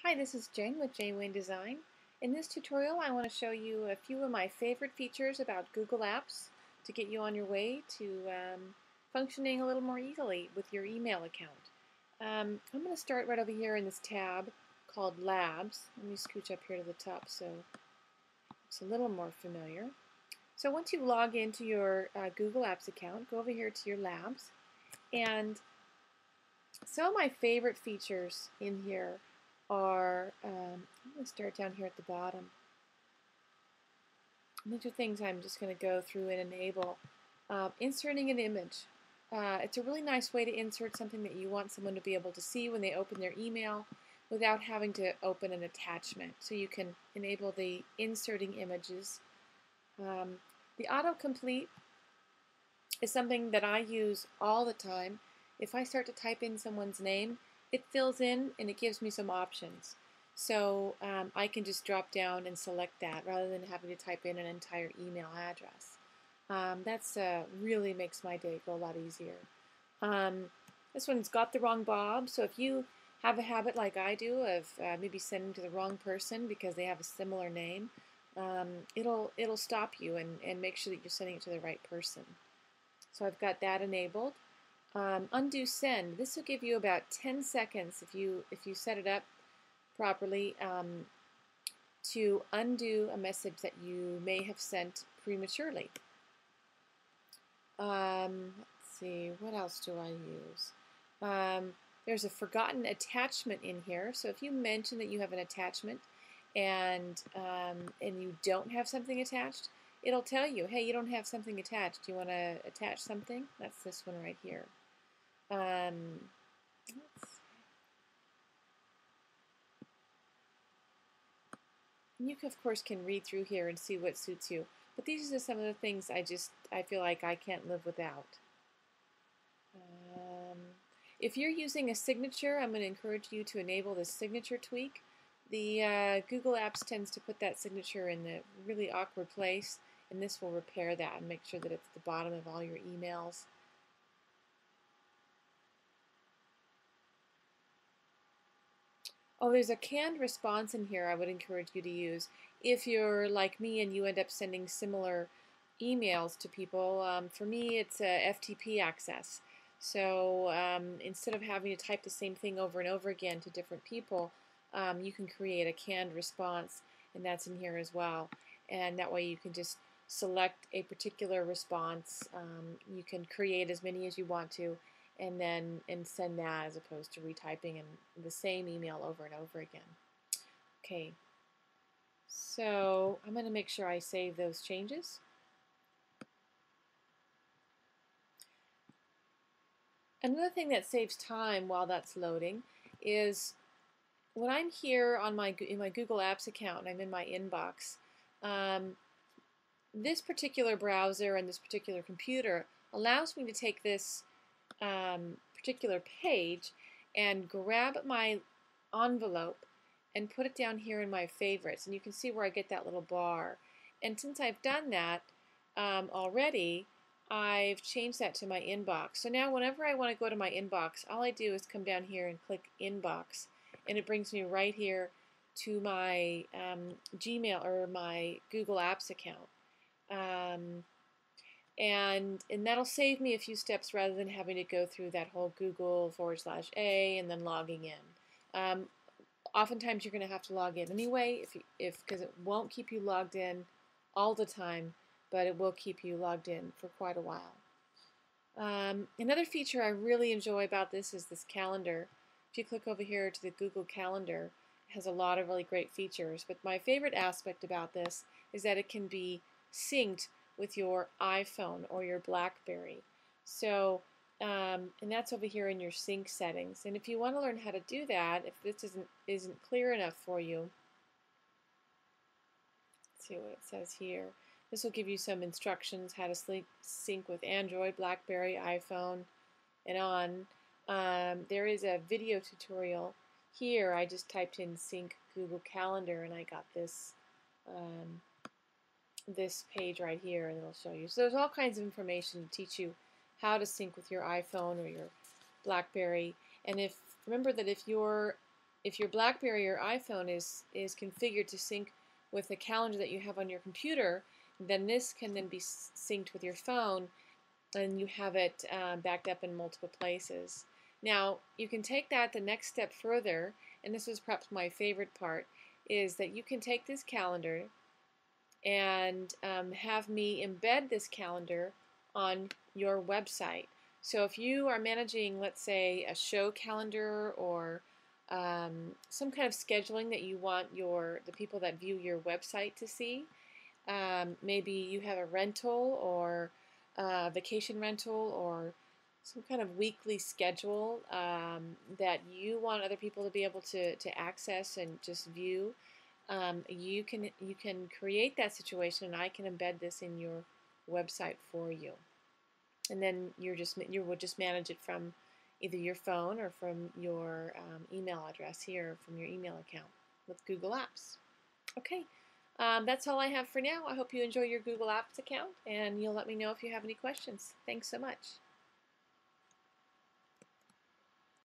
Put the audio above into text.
Hi, this is Jayne with Jayne Design. In this tutorial, I want to show you a few of my favorite features about Google Apps to get you on your way to functioning a little more easily with your email account. I'm going to start right over here in this tab called Labs. Let me scooch up here to the top so it's a little more familiar. So once you log into your Google Apps account, go over here to your Labs, and some of my favorite features in here are, I'm going to start down here at the bottom. These are things I'm just going to go through and enable. Inserting an image. It's a really nice way to insert something that you want someone to be able to see when they open their email without having to open an attachment. So you can enable the inserting images. The autocomplete is something that I use all the time. If I start to type in someone's name, it fills in and it gives me some options. So I can just drop down and select that rather than having to type in an entire email address. That's really makes my day go a lot easier. This one's got the wrong Bob, so if you have a habit like I do of maybe sending to the wrong person because they have a similar name, it'll stop you and make sure that you're sending it to the right person. So I've got that enabled. Undo send. This will give you about 10 seconds if you set it up properly to undo a message that you may have sent prematurely. Let's see, what else do I use? There's a forgotten attachment in here. So if you mention that you have an attachment and you don't have something attached, it'll tell you, hey, you don't have something attached. Do you want to attach something? That's this one right here. You, of course, can read through here and see what suits you. But these are just some of the things I feel like I can't live without. If you're using a signature, I'm going to encourage you to enable the signature tweak. The Google Apps tends to put that signature in the really awkward place, and this will repair that and make sure that it's at the bottom of all your emails. Oh, there's a canned response in here I would encourage you to use. If you're like me and you end up sending similar emails to people, for me it's a FTP access. So instead of having to type the same thing over and over again to different people, you can create a canned response, and that's in here as well. And that way you can just select a particular response. You can create as many as you want to, and send that as opposed to retyping in the same email over and over again. Okay, so I'm going to make sure I save those changes. Another thing that saves time while that's loading is when I'm here on in my Google Apps account and I'm in my inbox, this particular browser and this particular computer allows me to take this particular page and grab my envelope and put it down here in my favorites, and you can see where I get that little bar. And since I've done that already, I've changed that to my inbox. So now whenever I want to go to my inbox, all I do is come down here and click inbox, and it brings me right here to my Gmail or my Google Apps account. And that'll save me a few steps rather than having to go through that whole Google/A and then logging in. Oftentimes you're going to have to log in anyway, because it won't keep you logged in all the time, but it will keep you logged in for quite a while. Another feature I really enjoy about this is this calendar. If you click over here to the Google Calendar, it has a lot of really great features, but my favorite aspect about this is that it can be synced with your iPhone or your BlackBerry. So, and that's over here in your sync settings. And if you want to learn how to do that, if this isn't clear enough for you, let's see what it says here. This will give you some instructions how to sync with Android, BlackBerry, iPhone, and on. There is a video tutorial here. I just typed in sync Google Calendar and I got this this page right here, and it'll show you. So there's all kinds of information to teach you how to sync with your iPhone or your BlackBerry. And remember that if your if your BlackBerry or iPhone is configured to sync with the calendar that you have on your computer, then this can then be synced with your phone, and you have it backed up in multiple places. Now, you can take that the next step further, and this is perhaps my favorite part, is that you can take this calendar and have me embed this calendar on your website. So if you are managing, let's say, a show calendar or some kind of scheduling that you want the people that view your website to see, maybe you have a rental or a vacation rental or some kind of weekly schedule that you want other people to be able to access and just view. You can create that situation, and I can embed this in your website for you. And then you would just manage it from either your phone or from your email address here, from your email account with Google Apps. Okay, that's all I have for now. I hope you enjoy your Google Apps account, and you'll let me know if you have any questions. Thanks so much.